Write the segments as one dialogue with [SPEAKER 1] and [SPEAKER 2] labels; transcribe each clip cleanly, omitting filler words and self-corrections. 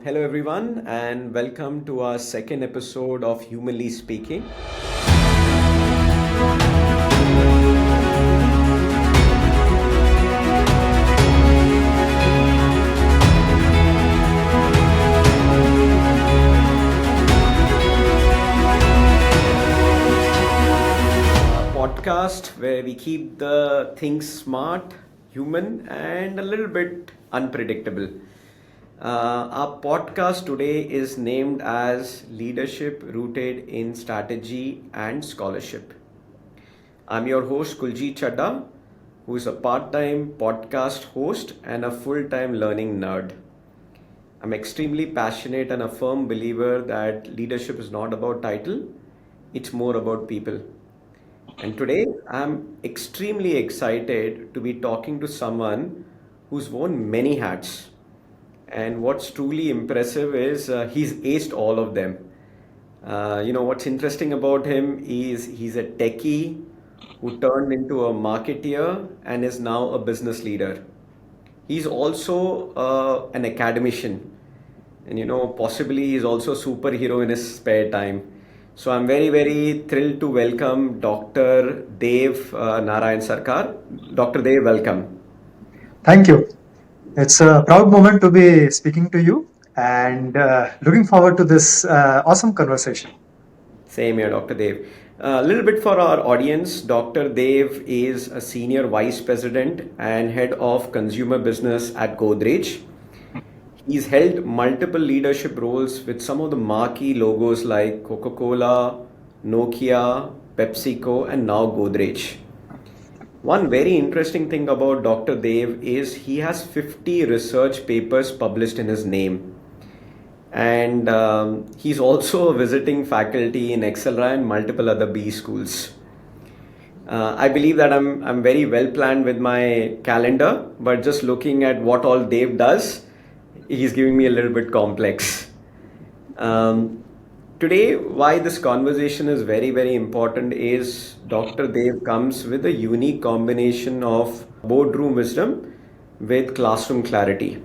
[SPEAKER 1] Hello, everyone, and welcome to our second episode of Humanly Speaking. Podcast where we keep the things smart, human, and a little bit unpredictable. Our podcast today is named as Leadership Rooted in Strategy and Scholarship. I'm your host, Kuljeet Chadda, who is a part time podcast host and a full time learning nerd. I'm extremely passionate and a firm believer that leadership is not about title, it's more about people. And today I'm extremely excited to be talking to someone who's worn many hats. And what's truly impressive is he's aced all of them. What's interesting about him is he's a techie who turned into a marketeer and is now a business leader. He's also an academician, and possibly he's also a superhero in his spare time. So I'm very, very thrilled to welcome Dr. Dev Narayan Sarkar. Dr. Dev, welcome.
[SPEAKER 2] Thank you. It's a proud moment to be speaking to you and looking forward to this awesome conversation.
[SPEAKER 1] Same here, Dr. Dev. A little bit for our audience, Dr. Dev is a senior vice president and head of consumer business at Godrej. He's held multiple leadership roles with some of the marquee logos like Coca-Cola, Nokia, PepsiCo, and now Godrej. One very interesting thing about Dr. Dev is he has 50 research papers published in his name. And he's also a visiting faculty in XLRA and multiple other B schools. I believe that I'm very well planned with my calendar, but just looking at what all Dev does, he's giving me a little bit complex. Today, why this conversation is very, very important is Dr. Dev comes with a unique combination of boardroom wisdom with classroom clarity.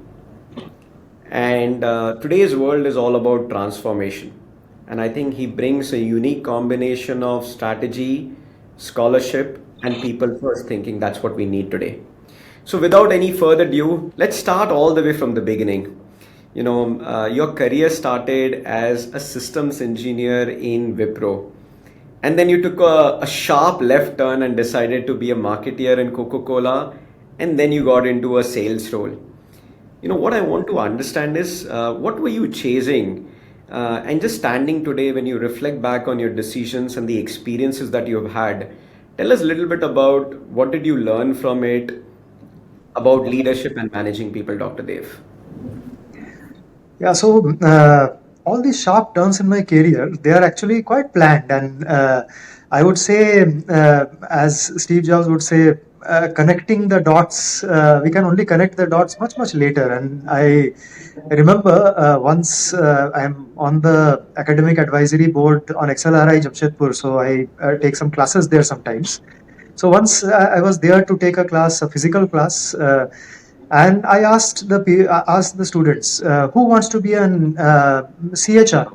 [SPEAKER 1] And today's world is all about transformation. And I think he brings a unique combination of strategy, scholarship, and people first thinking. That's what we need today. So without any further ado, let's start all the way from the beginning. Your career started as a systems engineer in Wipro. And then you took a sharp left turn and decided to be a marketeer in Coca-Cola. And then you got into a sales role. What I want to understand is what were you chasing? And just standing today when you reflect back on your decisions and the experiences that you've had, tell us a little bit about what did you learn from it about leadership and managing people, Dr. Dev.
[SPEAKER 2] Yeah, so all these sharp turns in my career, they are actually quite planned. And I would say, as Steve Jobs would say, connecting the dots, we can only connect the dots much, much later. And I remember once I'm on the academic advisory board on XLRI Jamshedpur, so I take some classes there sometimes. So once I was there to take a physical class, and I asked the students, who wants to be an CHR?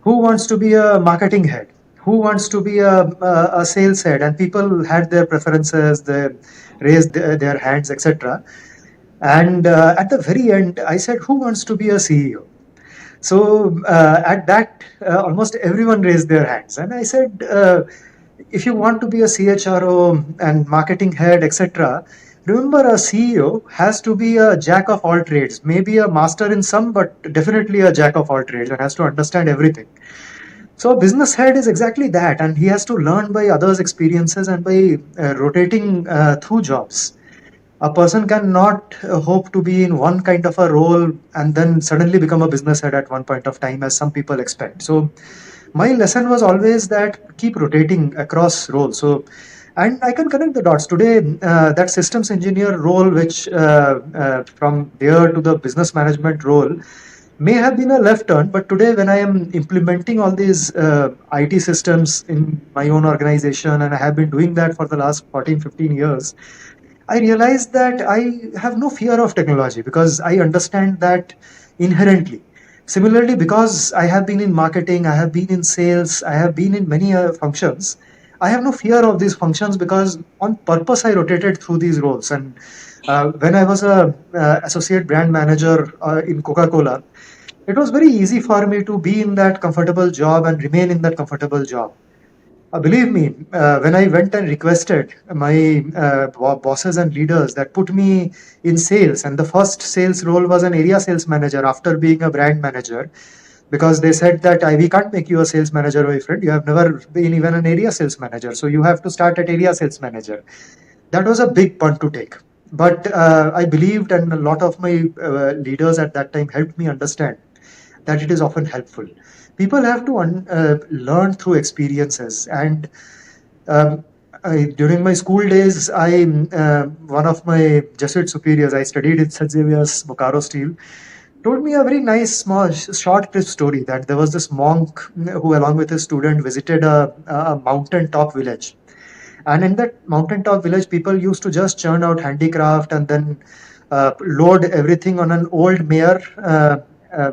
[SPEAKER 2] Who wants to be a marketing head? Who wants to be a sales head? And people had their preferences, they raised their hands, etc. And at the very end, I said, who wants to be a CEO? So at that, almost everyone raised their hands. And I said, if you want to be a CHRO and marketing head, etc., remember a CEO has to be a jack of all trades, maybe a master in some, but definitely a jack of all trades and has to understand everything. So a business head is exactly that, and he has to learn by others' experiences and by rotating through jobs. A person cannot hope to be in one kind of a role and then suddenly become a business head at one point of time, as some people expect. So my lesson was always that keep rotating across roles. And I can connect the dots. Today, that systems engineer role, which from there to the business management role, may have been a left turn, but today when I am implementing all these IT systems in my own organization, and I have been doing that for the last 14, 15 years, I realized that I have no fear of technology because I understand that inherently. Similarly, because I have been in marketing, I have been in sales, I have been in many functions, I have no fear of these functions because on purpose I rotated through these roles. And when I was a associate brand manager in Coca-Cola, it was very easy for me to be in that comfortable job and remain in that comfortable job. Believe me, when I went and requested my bosses and leaders that put me in sales, and the first sales role was an area sales manager after being a brand manager, because they said that we can't make you a sales manager, my friend. You have never been even an area sales manager, so you have to start at area sales manager. That was a big punt to take. But I believed, and a lot of my leaders at that time helped me understand that it is often helpful. People have to learn through experiences. And during my school days, one of my Jesuit superiors, I studied in St. Xavier's, Bokaro Steel, told me a very nice, small, short, crisp story that there was this monk who, along with his student, visited a mountaintop village. And in that mountaintop village, people used to just churn out handicraft and then load everything on an old mare, uh,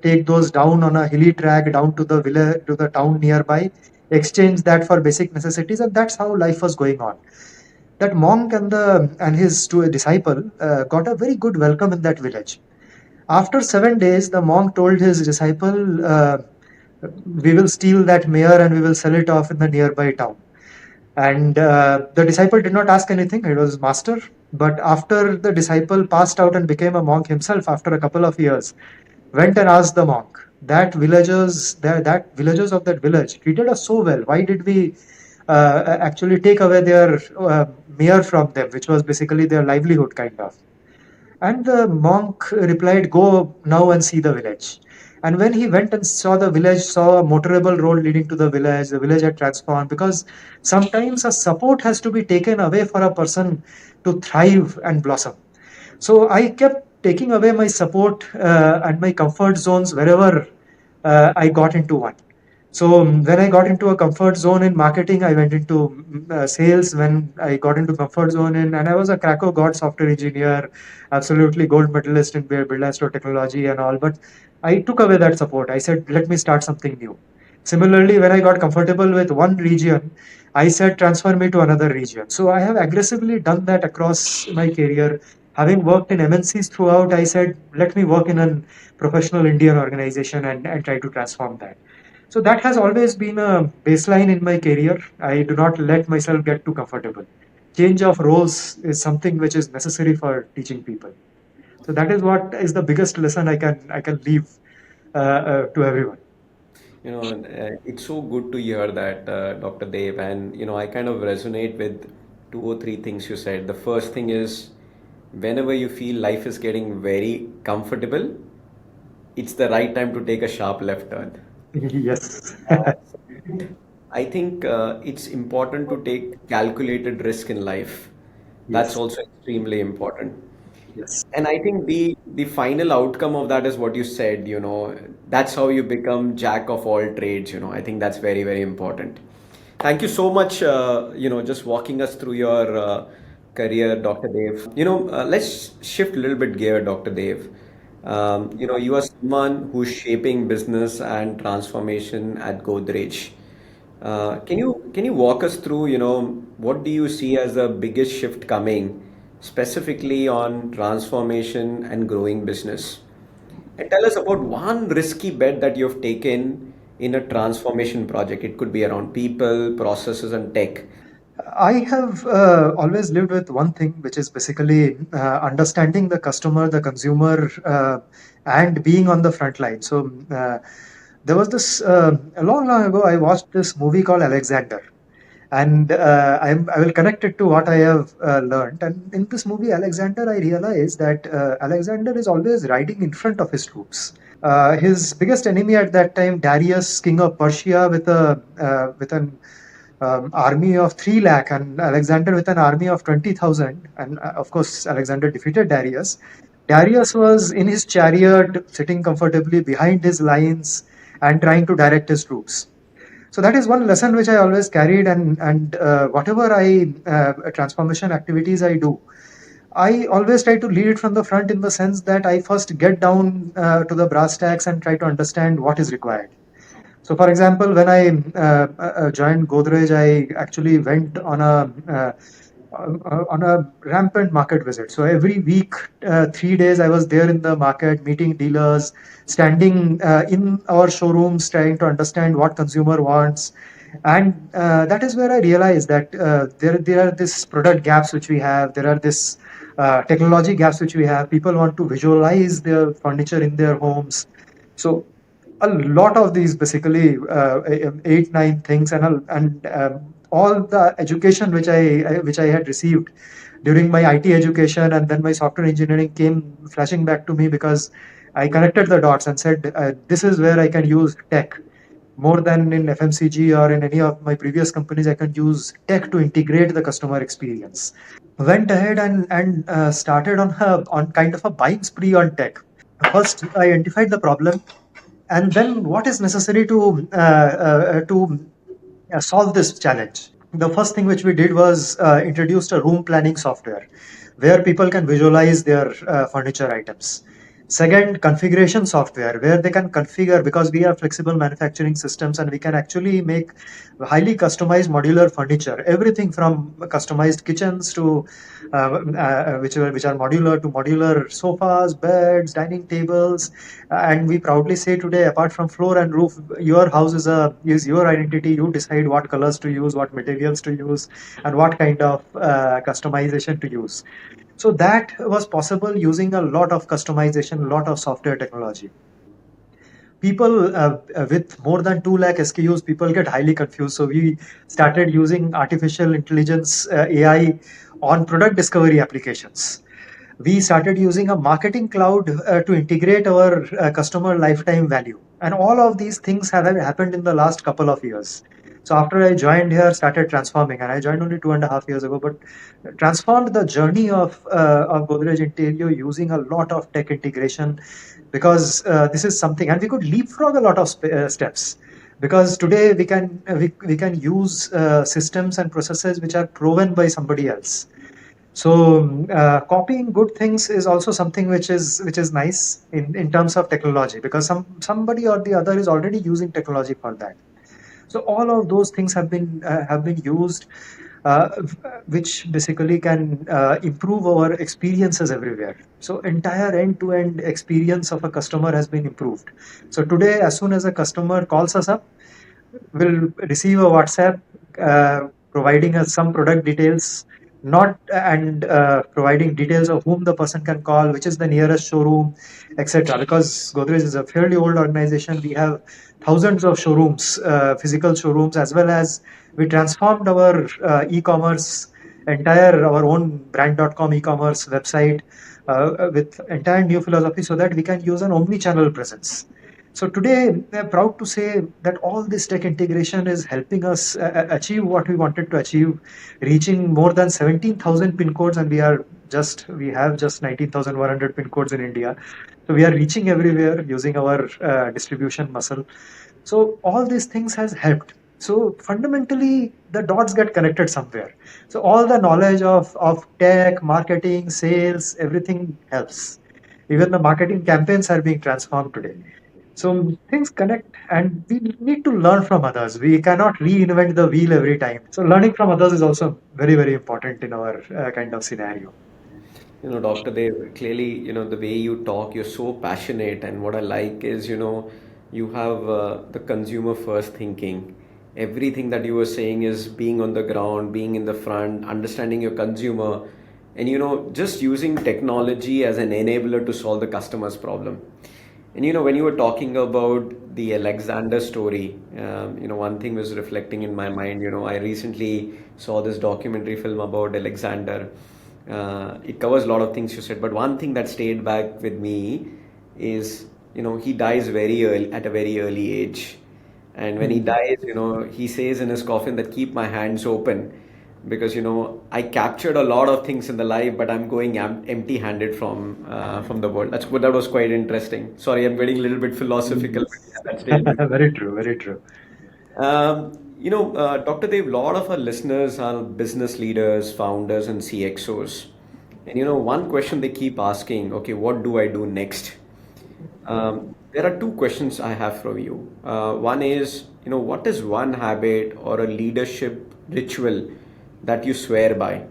[SPEAKER 2] take those down on a hilly track down to the village, to the town nearby, exchange that for basic necessities, and that's how life was going on. That monk and his disciple got a very good welcome in that village. After 7 days, the monk told his disciple, "We will steal that mare and we will sell it off in the nearby town." And the disciple did not ask anything, it was his master. But after the disciple passed out and became a monk himself after a couple of years, went and asked the monk, that villagers of that village treated us so well. Why did we actually take away their mare from them, which was basically their livelihood, kind of? And the monk replied, "Go now and see the village." And when he went and saw the village, saw a motorable road leading to the village had transformed, because sometimes a support has to be taken away for a person to thrive and blossom. So I kept taking away my support and my comfort zones wherever I got into one. So when I got into a comfort zone in marketing, I went into sales. When I got into comfort zone and I was a Krakow God software engineer, absolutely gold medalist in brightest technology and all. But I took away that support. I said, let me start something new. Similarly, when I got comfortable with one region, I said, transfer me to another region. So I have aggressively done that across my career. Having worked in MNCs throughout, I said, let me work in a professional Indian organization and try to transform that. So that has always been a baseline in my career. I do not let myself get too comfortable. Change of roles is something which is necessary for teaching people. So that is what is the biggest lesson I can leave to everyone.
[SPEAKER 1] It's so good to hear that, Dr. Dev, and I kind of resonate with two or three things you said. The first thing is, whenever you feel life is getting very comfortable, it's the right time to take a sharp left turn.
[SPEAKER 2] Yes.
[SPEAKER 1] I think it's important to take calculated risk in life. That's
[SPEAKER 2] Yes.
[SPEAKER 1] also extremely important.
[SPEAKER 2] Yes.
[SPEAKER 1] And I think the final outcome of that is what you said, that's how you become jack of all trades, I think that's very, very important. Thank you so much, just walking us through your career, Dr. Dev. Let's shift a little bit gear, Dr. Dev. You are someone who's shaping business and transformation at Godrej. Can you walk us through, what do you see as the biggest shift coming, specifically on transformation and growing business? And tell us about one risky bet that you've taken in a transformation project. It could be around people, processes, and tech.
[SPEAKER 2] I have always lived with one thing, which is basically understanding the customer, the consumer, and being on the front line. So there was this a long, long ago. I watched this movie called Alexander, and I will connect it to what I have learned. And in this movie, Alexander, I realized that Alexander is always riding in front of his troops. His biggest enemy at that time, Darius, king of Persia, with an army of 3 lakh, and Alexander with an army of 20,000. And of course, Alexander defeated Darius. Darius was in his chariot, sitting comfortably behind his lines and trying to direct his troops. So that is one lesson which I always carried, and whatever transformation activities I do, I always try to lead it from the front in the sense that I first get down to the brass tacks and try to understand what is required. So, for example, when I joined Godrej, I actually went on a rampant market visit. So every week, 3 days, I was there in the market, meeting dealers, standing in our showrooms, trying to understand what consumer wants. And that is where I realized that there are these product gaps which we have. There are this technology gaps which we have. People want to visualize their furniture in their homes. So a lot of these basically 8 9 things, and all the education which I had received during my IT education and then my software engineering came flashing back to me because I connected the dots and said this is where I can use tech more than in FMCG or in any of my previous companies. I can use tech to integrate the customer experience. Went ahead and started on kind of a buying spree on tech. First, I identified the problem, and then what is necessary to solve this challenge. The first thing which we did was introduced a room planning software where people can visualize their furniture items. Second, configuration software where they can configure, because we have flexible manufacturing systems and we can actually make highly customized modular furniture, everything from customized kitchens to which are modular, to modular sofas, beds, dining tables. And we proudly say today, apart from floor and roof, your house is your identity. You decide what colors to use, what materials to use, and what kind of customization to use. So that was possible using a lot of customization, a lot of software technology. People with more than 2 lakh SKUs, people get highly confused. So we started using artificial intelligence, AI, on product discovery applications. We started using a marketing cloud to integrate our customer lifetime value. And all of these things have happened in the last couple of years. So after I joined here, started transforming, and I joined only 2.5 years ago, but transformed the journey of Godrej Interior using a lot of tech integration, because this is something, and we could leapfrog a lot of steps, because today we can use systems and processes which are proven by somebody else. So copying good things is also something which is nice in terms of technology, because somebody or the other is already using technology for that. So all of those things have been used, uh, which basically can improve our experiences everywhere. So entire end-to-end experience of a customer has been improved. So today, as soon as a customer calls us up, we'll receive a WhatsApp providing us some product details, not and providing details of whom the person can call, which is the nearest showroom, etc. Because Godrej is a fairly old organization, we have thousands of showrooms, physical showrooms, as well as we transformed our e-commerce, entire our own brand.com e-commerce website with entire new philosophy, so that we can use an omni-channel presence. So today, I'm proud to say that all this tech integration is helping us achieve what we wanted to achieve, reaching more than 17,000 pin codes, and we have just 19,100 pin codes in India. So we are reaching everywhere using our distribution muscle. So all these things has helped. So fundamentally, the dots get connected somewhere. So all the knowledge of tech, marketing, sales, everything helps. Even the marketing campaigns are being transformed today. So things connect, and we need to learn from others. We cannot reinvent the wheel every time. So learning from others is also very, very important in our kind of scenario.
[SPEAKER 1] Dr. Dev, clearly, the way you talk, you're so passionate. And what I like is, you have the consumer first thinking. Everything that you were saying is being on the ground, being in the front, understanding your consumer, and, just using technology as an enabler to solve the customer's problem. And, when you were talking about the Alexander story, one thing was reflecting in my mind. I recently saw this documentary film about Alexander. It covers a lot of things you said, but one thing that stayed back with me is, he dies very early, at a very early age. And when he
[SPEAKER 2] Mhm.
[SPEAKER 1] dies, he says in his coffin that keep my hands open, because, I captured a lot of things in the life, but I'm going empty-handed from the world. That was quite interesting. Sorry, I'm getting a little bit philosophical, but yeah, that stayed with me.
[SPEAKER 2] Very true, very true.
[SPEAKER 1] Dr. Dev, a lot of our listeners are business leaders, founders, and CXOs. And one question they keep asking, okay, what do I do next? There are two questions I have for you. One is, what is one habit or a leadership ritual that you swear by,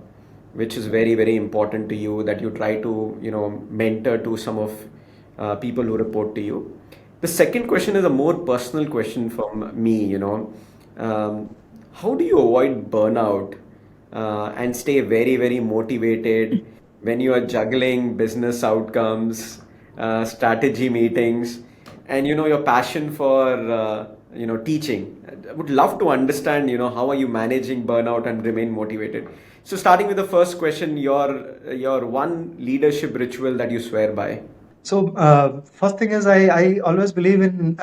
[SPEAKER 1] which is very, very important to you, that you try to, mentor to some of people who report to you. The second question is a more personal question from me, how do you avoid burnout and stay very, very motivated when you are juggling business outcomes, strategy meetings, and your passion for teaching? I would love to understand how are you managing burnout and remain motivated. So starting with the first question, your one leadership ritual that you swear by.
[SPEAKER 2] So first thing is I always believe in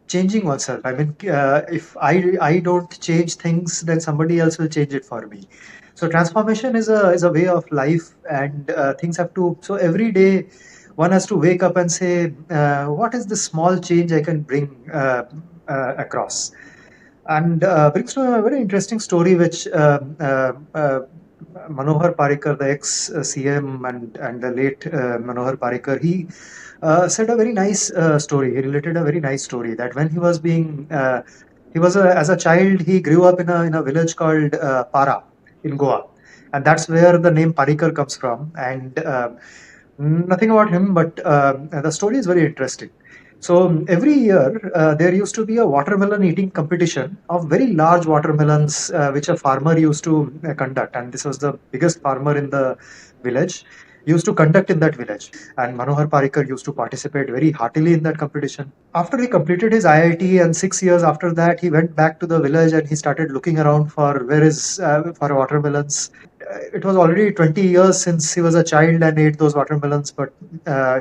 [SPEAKER 2] changing oneself. I mean, if I don't change things, then somebody else will change it for me. So transformation is a way of life, and things have to. So every day, one has to wake up and say, what is the small change I can bring across? And brings to a very interesting story, which Manohar Parikar, the ex-CM, and the late Manohar Parikar, he said a very nice story. He related a very nice story that when he was as a child, he grew up in a village called Para in Goa, and that's where the name Parikar comes from. And nothing about him, but the story is very interesting. So every year there used to be a watermelon eating competition of very large watermelons, which a farmer used to conduct, and this was the biggest farmer in the village. Used to conduct in that village, and Manohar Parikar used to participate very heartily in that competition. After he completed his IIT, and 6 years after that, he went back to the village and he started looking around for where is for watermelons. It was already 20 years since he was a child and ate those watermelons, but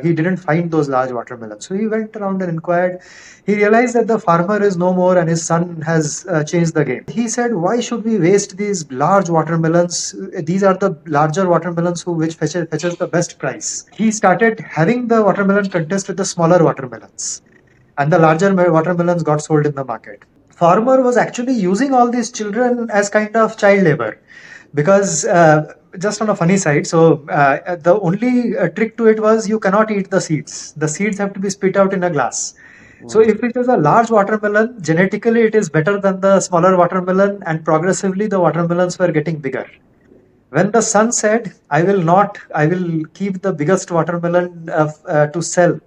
[SPEAKER 2] he didn't find those large watermelons. So he went around and inquired. He realized that the farmer is no more and his son has changed the game. He said, why should we waste these large watermelons? These are the larger watermelons which fetches the best price. He started having the watermelon contest with the smaller watermelons, and the larger watermelons got sold in the market. Farmer was actually using all these children as kind of child labor, because just on a funny side, so the only trick to it was you cannot eat the seeds. The seeds have to be spit out in a glass. So if it is a large watermelon, genetically it is better than the smaller watermelon, and progressively the watermelons were getting bigger. When the son said, I will keep the biggest watermelon to sell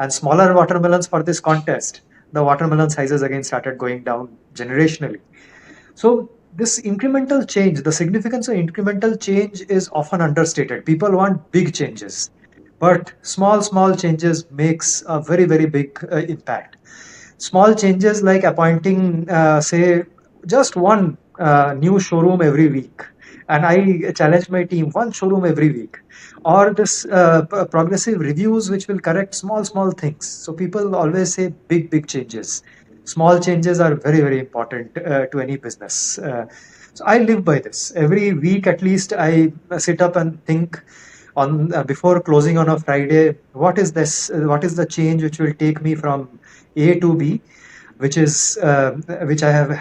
[SPEAKER 2] and smaller watermelons for this contest, the watermelon sizes again started going down generationally. So this incremental change, the significance of incremental change is often understated. People want big changes, but small changes makes a very, very big impact. Small changes like appointing, say, just one new showroom every week, and I challenge my team, one showroom every week, or this progressive reviews which will correct small things. So people always say big changes. Small changes are very, very important to any business. So I live by this. Every week at least I sit up and think on before closing on a Friday, what is this? What is the change which will take me from A to B, which I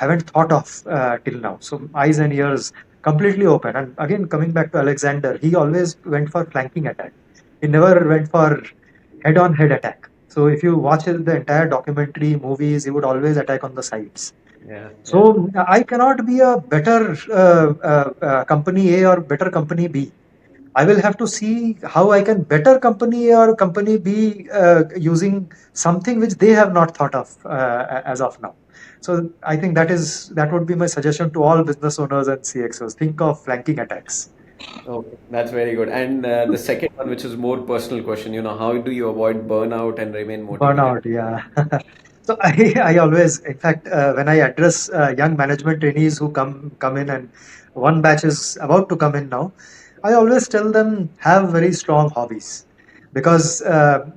[SPEAKER 2] haven't thought of till now. So eyes and ears completely open. And again, coming back to Alexander, he always went for flanking attack. He never went for head-on-head attack. So if you watch the entire documentary movies, he would always attack on the sides.
[SPEAKER 1] Yeah.
[SPEAKER 2] So I cannot be a better company A or better company B. I will have to see how I can better company A or company B using something which they have not thought of as of now. So I think that would be my suggestion to all business owners and CXOs. Think of flanking attacks.
[SPEAKER 1] Okay, that's very good. And the second one, which is more personal question, how do you avoid burnout and remain motivated?
[SPEAKER 2] Burnout, yeah. So I always, in fact, when I address young management trainees who come in, and one batch is about to come in now, I always tell them have very strong hobbies, because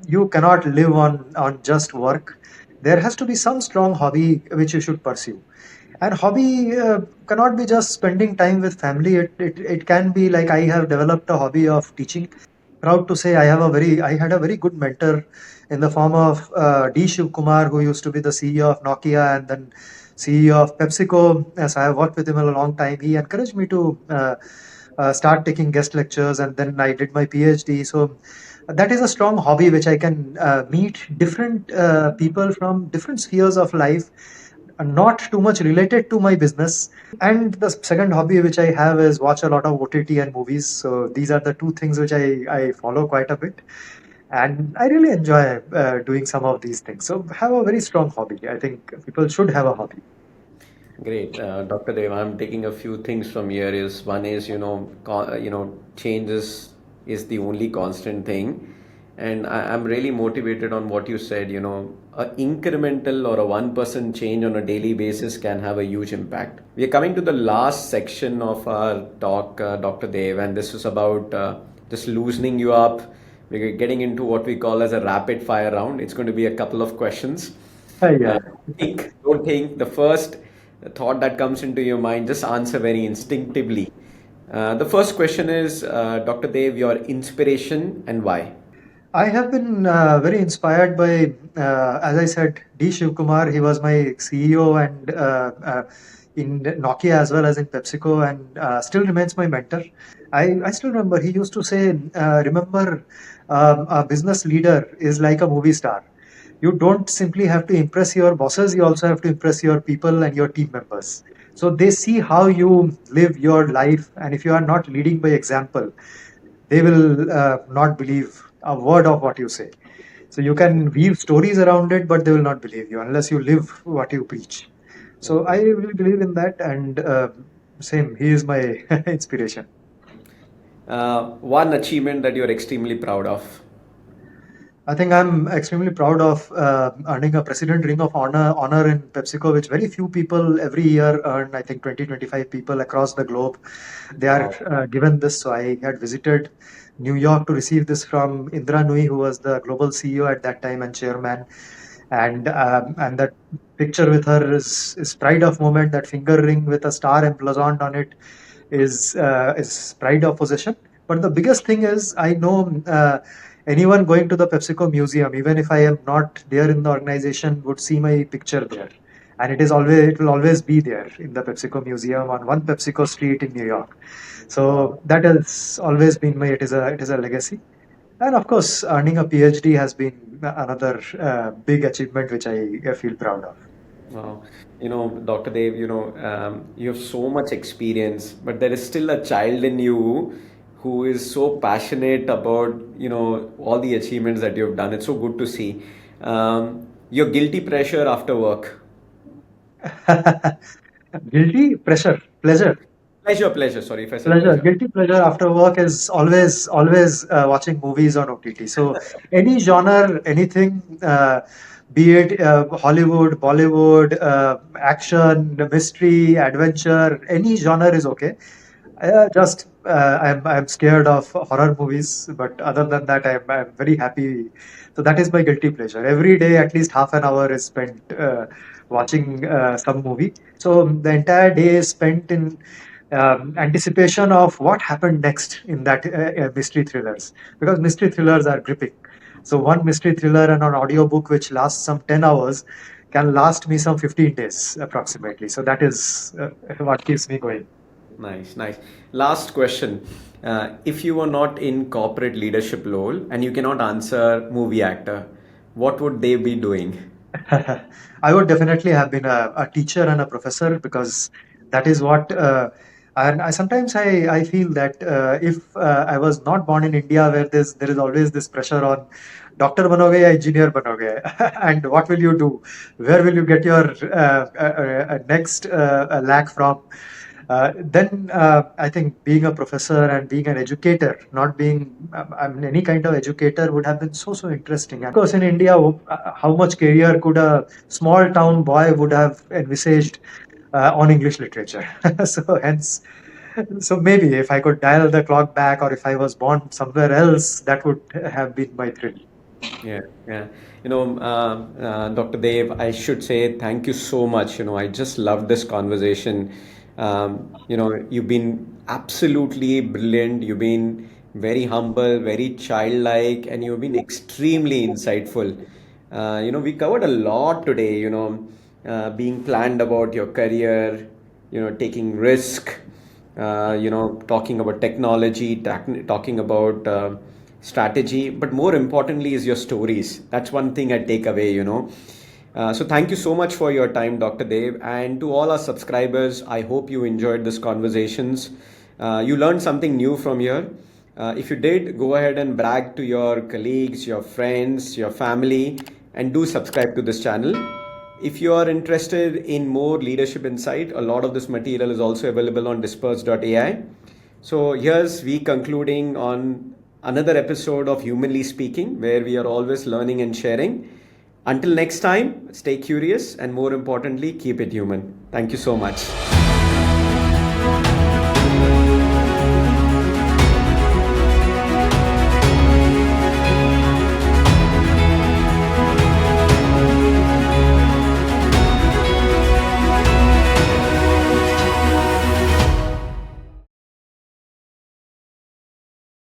[SPEAKER 2] you cannot live on just work. There has to be some strong hobby which you should pursue. And hobby cannot be just spending time with family. It can be like I have developed a hobby of teaching. Proud to say I had a very good mentor in the form of D. Shiv Kumar, who used to be the CEO of Nokia and then CEO of PepsiCo. As I have worked with him a long time, he encouraged me to start taking guest lectures, and then I did my PhD. So that is a strong hobby which I can meet different people from different spheres of life, not too much related to my business. And the second hobby which I have is watch a lot of OTT and movies. So these are the two things which I follow quite a bit. And I really enjoy doing some of these things. So have a very strong hobby. I think people should have a hobby.
[SPEAKER 1] Great, Dr. Dev. I'm taking a few things from here. Is one is change is the only constant thing, and I'm really motivated on what you said. A incremental or a 1% change on a daily basis can have a huge impact. We are coming to the last section of our talk, Dr. Dev, and this is about just loosening you up. We're getting into what we call as a rapid fire round. It's going to be a couple of questions.
[SPEAKER 2] Yeah.
[SPEAKER 1] Don't think. The first thought that comes into your mind, just answer very instinctively. The first question is, Dr. Dev, your inspiration and why?
[SPEAKER 2] I have been very inspired by, as I said, D. Shivkumar. He was my CEO and in Nokia as well as in PepsiCo, and still remains my mentor. I still remember he used to say, remember, a business leader is like a movie star. You don't simply have to impress your bosses, you also have to impress your people and your team members. So they see how you live your life, and if you are not leading by example, they will not believe a word of what you say. So you can weave stories around it, but they will not believe you unless you live what you preach. So I really believe in that, and same, he is my inspiration.
[SPEAKER 1] One achievement that you're extremely proud of.
[SPEAKER 2] I think I'm extremely proud of earning a President Ring of Honor in PepsiCo, which very few people every year earn. I think 20, 25 people across the globe. They are given this. So I had visited New York to receive this from Indra Nui, who was the global CEO at that time and chairman. And that picture with her is pride of moment. That finger ring with a star emblazoned on it is pride of possession. But the biggest thing is I know anyone going to the PepsiCo museum, even if I am not there in the organization, would see my picture there, and it will always be there in the PepsiCo museum on one PepsiCo street in New York. So that has always been my it is a legacy. And of course, earning a PhD has been another big achievement which I feel proud of.
[SPEAKER 1] Wow. Dr. Dev, you have so much experience, but there is still a child in you who is so passionate about, all the achievements that you've done. It's so good to see. Your guilty pressure after work.
[SPEAKER 2] Guilty pressure, pleasure.
[SPEAKER 1] Pleasure. Sorry if I said
[SPEAKER 2] Pleasure,
[SPEAKER 1] pleasure.
[SPEAKER 2] guilty pleasure after work is always watching movies on OTT. So any genre, anything, be it Hollywood, Bollywood, action, mystery, adventure, any genre is okay. Just I'm scared of horror movies, but other than that, I'm very happy. So that is my guilty pleasure. Every day, at least half an hour is spent watching some movie. So the entire day is spent in anticipation of what happened next in that mystery thrillers, because mystery thrillers are gripping. So one mystery thriller and an audiobook which lasts some 10 hours can last me some 15 days approximately. So that is what keeps me going.
[SPEAKER 1] Nice. Last question. If you were not in corporate leadership role and you cannot answer movie actor, what would they be doing?
[SPEAKER 2] I would definitely have been a teacher and a professor, because that is what. And I feel that if I was not born in India, where there is always this pressure on doctor banoge ya engineer banoge, and what will you do? Where will you get your next lakh from? Then I think being a professor and being an educator, not being any kind of educator, would have been so interesting. Of course, in India, how much career could a small town boy would have envisaged on English literature? So hence, so maybe if I could dial the clock back, or if I was born somewhere else, that would have been my thrill.
[SPEAKER 1] Yeah. Dr. Dev, I should say thank you so much. I just love this conversation. You've been absolutely brilliant. You've been very humble, very childlike, and you've been extremely insightful. We covered a lot today, being planned about your career, taking risk, talking about technology, talking about strategy, but more importantly is your stories. That's one thing I take away. So thank you so much for your time, Dr. Dev, and to all our subscribers. I hope you enjoyed this conversations. You learned something new from here. If you did, go ahead and brag to your colleagues, your friends, your family, and do subscribe to this channel. If you are interested in more leadership insight, a lot of this material is also available on disperse.ai. So here's we concluding on another episode of Humanly Speaking, where we are always learning and sharing. Until next time, stay curious and more importantly, keep it human. Thank you so much.